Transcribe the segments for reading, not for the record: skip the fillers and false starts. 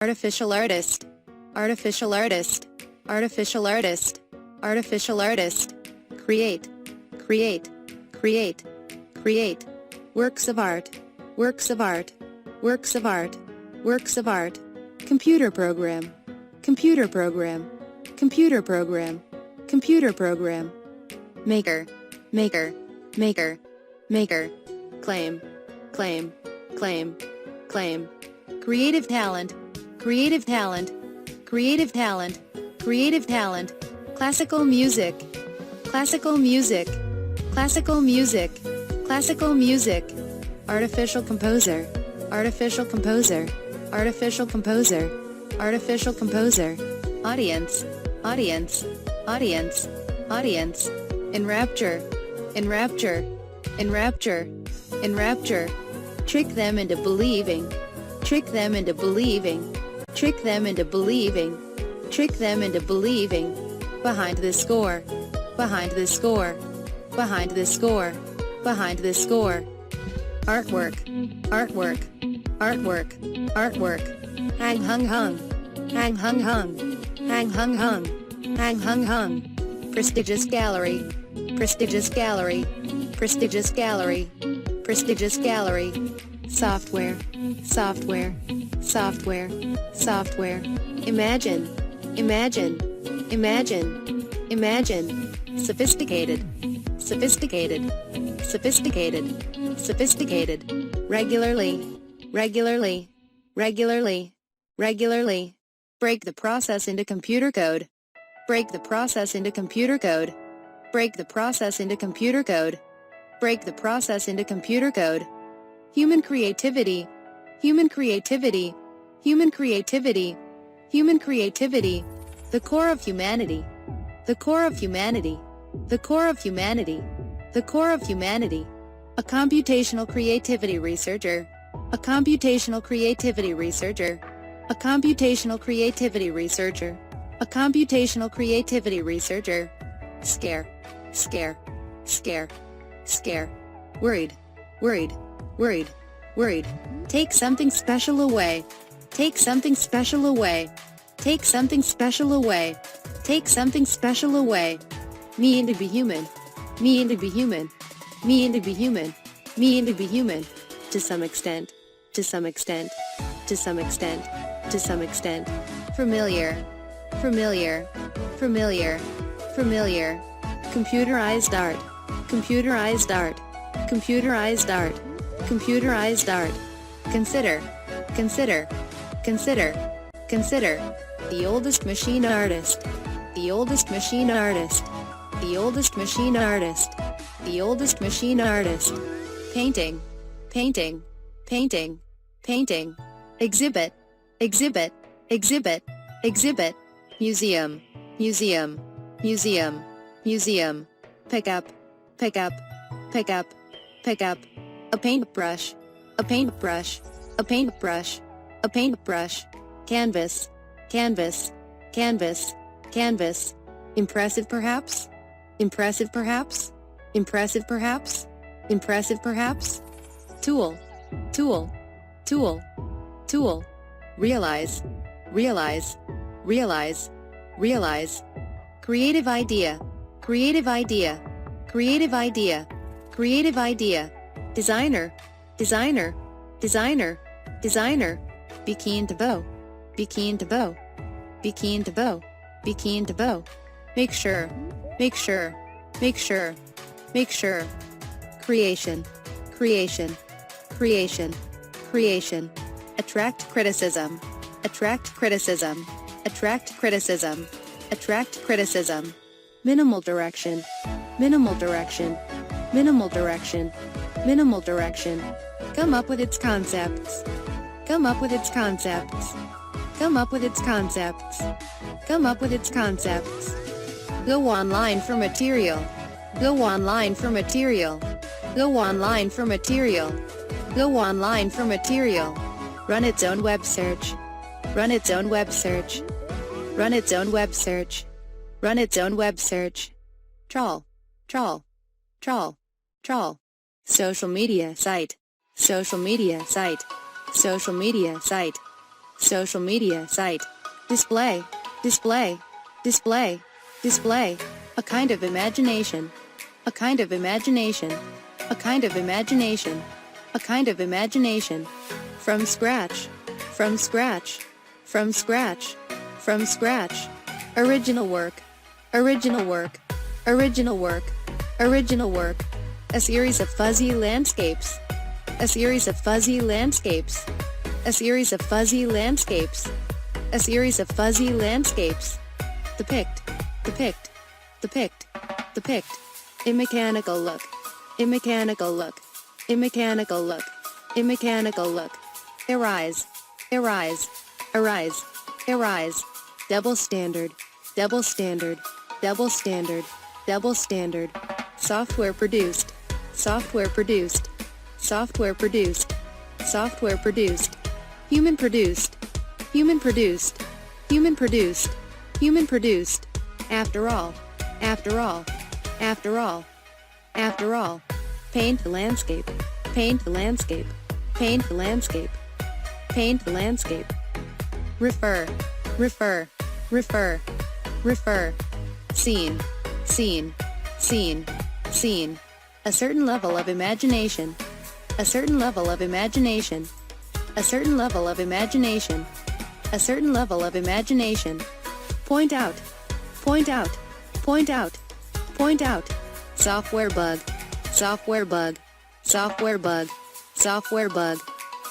artificial artist, artificial artist, artificial artist, artificial artist, create, create, create, create, works of art, works of art, works of art, works of art, computer program, computer program, computer program, computer program, maker, maker, maker, maker, claim, claim, claim, claim, creative talent, creative talent, creative talent, creative talent, classical music, classical music, classical music, classical music, artificial composer, artificial composer, artificial composer, artificial composer, audience, audience, audience, audience, enrapture, enrapture, enrapture, enrapture, trick them into believing, trick them into believing, trick them into believing, trick them into believing, behind the score, behind the score, behind the score, behind the score, artwork, artwork, artwork, artwork, hang hung hung, hang hung hung, hang hung hung, hang hung hung, prestigious gallery, prestigious gallery, prestigious gallery, prestigious gallery, software, software, software, software, imagine, imagine, imagine, imagine, sophisticated, sophisticated, sophisticated, sophisticated, regularly, regularly, regularly, regularly, break the process into computer code, break the process into computer code, break the process into computer code, break the process into computer code, human creativity, human creativity, human creativity, human creativity, the core of humanity, the core of humanity, the core of humanity, the core of humanity, a computational creativity researcher, a computational creativity researcher, a computational creativity researcher, a computational creativity researcher, scare, scare, scare, scare, worried, worried, worried, worried, take something special away, take something special away, take something special away, take something special away, me and to be human, me and to be human, me and to be human, me and to be human, to some extent, to some extent, to some extent, to some extent, familiar, familiar, familiar, familiar, computerized art, computerized art, computerized art, computerized art, consider, consider, consider, consider, the oldest machine artist, the oldest machine artist, the oldest machine artist, the oldest machine artist, painting, painting, painting, painting, exhibit, exhibit, exhibit, exhibit, museum, museum, museum, museum, pick up, pick up, pick up, pick up, a paintbrush, a paintbrush, a paintbrush, a paintbrush, canvas, canvas, canvas, canvas, impressive perhaps, impressive perhaps, impressive perhaps, impressive perhaps, tool, tool, tool, tool, realize, realize, realize, realize, creative idea, creative idea, creative idea, creative idea, designer, designer, designer, designer, be keen to bow, be keen to bow, be keen to bow, be keen to bow, make sure, make sure, make sure, make sure, creation, creation, creation, creation, attract criticism, attract criticism, attract criticism, attract criticism, minimal direction, minimal direction, minimal direction, minimal direction, come up with its concepts, come up with its concepts, come up with its concepts, come up with its concepts, go online for material, go online for material, go online for material, go online for material, run its own web search, run its own web search, run its own web search, run its own web search, trawl, trawl, trawl, trawl, social media site, social media site, social media site, social media site, display, display, display, display, a kind of imagination, a kind of imagination, a kind of imagination, a kind of imagination, from scratch, from scratch, from scratch, from scratch, original work, original work, original work, original work, a series of fuzzy landscapes, a series of fuzzy landscapes, a series of fuzzy landscapes, a series of fuzzy landscapes, depict, depict, depict, depict, a mechanical look, a mechanical look, a mechanical look, a mechanical look, arise, arise, arise, arise, double standard, double standard, double standard, double standard, software produced, software produced, software produced, software produced, human produced, human produced, human produced, human produced, after all, after all, after all, after all, paint the landscape, paint the landscape, paint the landscape, paint the landscape, refer, refer, refer, refer, scene, scene, scene, scene, a certain level of imagination, a certain level of imagination, a certain level of imagination, a certain level of imagination, point out, point out, point out, point out, software bug, software bug, software bug, software bug,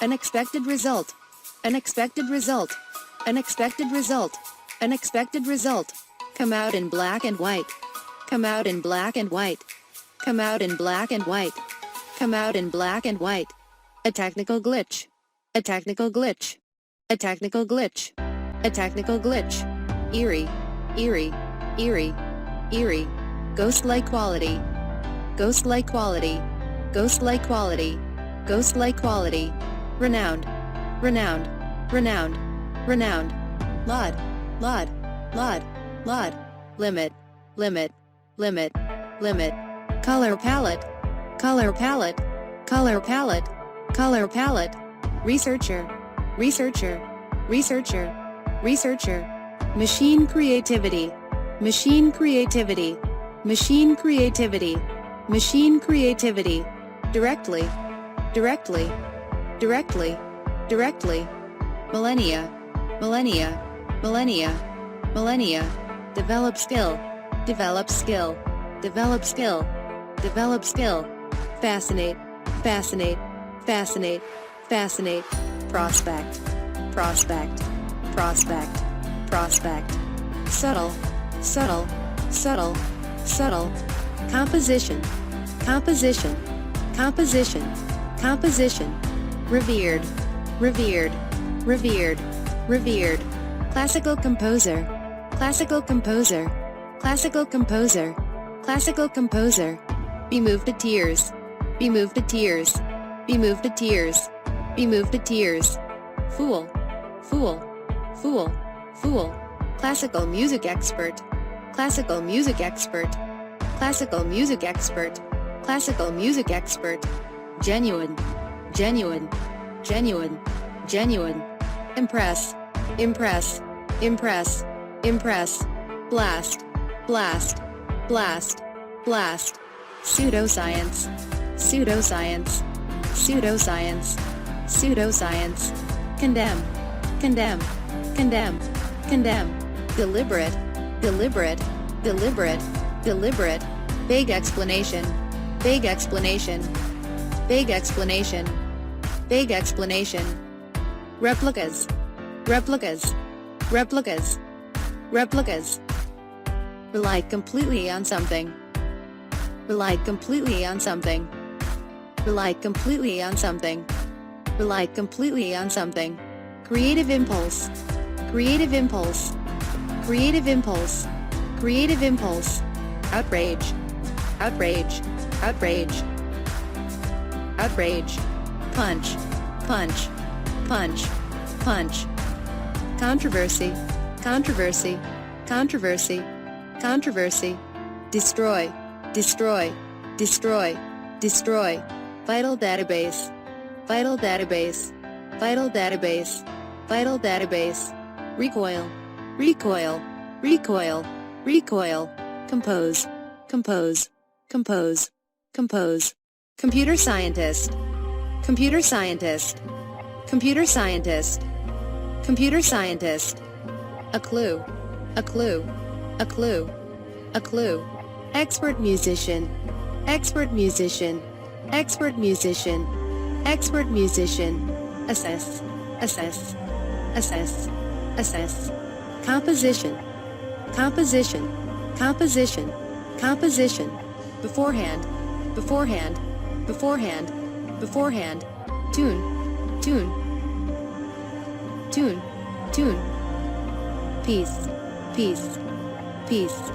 unexpected result, unexpected result, unexpected result, unexpected result, come out in black and white, come out in black and white, come out in black and white, come out in black and white, a technical glitch, a technical glitch, a technical glitch, a technical glitch, eerie, eerie, eerie, eerie, ghost-like quality, ghost-like quality, ghost-like quality, ghost-like quality, renowned, renowned, renowned, renowned, laud, laud, laud, laud, limit, limit, limit, limit, color palette, color palette, color palette, color palette, researcher, researcher, researcher, researcher, machine creativity, machine creativity, machine creativity, machine creativity, directly, directly, directly, directly, millennia, millennia, millennia, millennia, develop skill, develop skill, develop skill, develop skill, fascinate, fascinate, fascinate, fascinate, prospect, prospect, prospect, prospect, subtle, subtle, subtle, subtle, composition, composition, composition, composition, revered, revered, revered, revered, classical composer, classical composer, classical composer, classical composer, be moved to tears, be moved to tears, be moved to tears, be moved to tears, fool, fool, fool, fool, classical music expert, classical music expert, classical music expert, classical music expert, genuine, genuine, genuine, genuine, impress, impress, impress, impress, blast, blast, blast, blast, pseudoscience, pseudoscience, pseudoscience, pseudoscience, condemn, condemn, condemn, condemn, deliberate, deliberate, deliberate, deliberate, vague explanation, vague explanation, vague explanation, vague explanation, replicas, replicas, replicas, replicas, rely completely on something, rely completely on something, rely completely on something, rely completely on something, creative impulse, creative impulse, creative impulse, creative impulse, outrage, outrage, outrage, outrage, punch, punch, punch, punch, controversy, controversy, controversy, controversy, destroy, destroy, destroy, destroy, vital database, vital database, vital database, vital database, recoil, recoil, recoil, recoil, compose, compose, compose, compose, computer scientist, computer scientist, computer scientist, computer scientist, a clue, a clue, a clue, a clue, expert musician, expert musician, expert musician, expert musician, assess, assess, assess, assess, composition, composition, composition, composition, beforehand, beforehand, beforehand, beforehand, tune, tune, tune, tune, peace, peace, peace,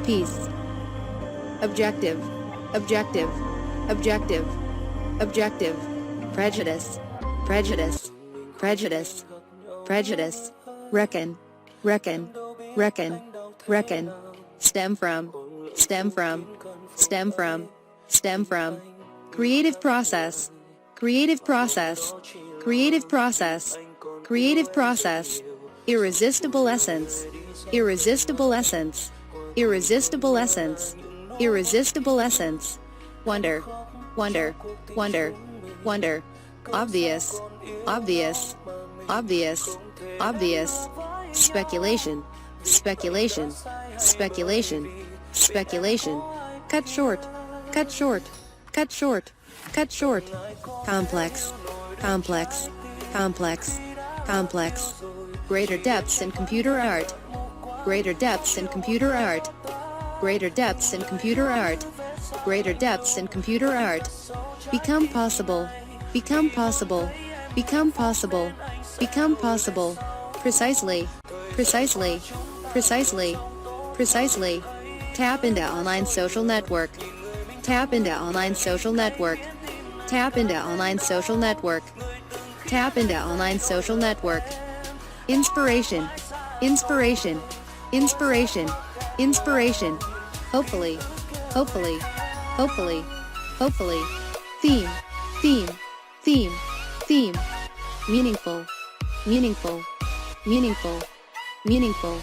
peace, objective, objective, objective, objective, prejudice, prejudice, prejudice, prejudice, reckon, reckon, reckon, reckon, stem from, stem from, stem from, stem from, creative process, creative process, creative process, creative process, irresistible essence, irresistible essence, irresistible essence, irresistible essence, wonder, wonder, wonder, wonder, obvious, obvious, obvious, obvious, speculation, speculation, speculation, speculation, cut short, cut short, cut short, cut short, complex, complex, complex, complex, greater depths in computer art, greater depths in computer art, greater depths in computer art, greater depths in computer art, become possible, become possible, become possible, become possible, precisely, precisely, precisely, precisely, tap into online social network, tap into online social network, tap into online social network, tap into online social network, inspiration, inspiration, inspiration, inspiration, hopefully, hopefully, hopefully, hopefully, theme, theme, theme, theme, meaningful, meaningful, meaningful, meaningful.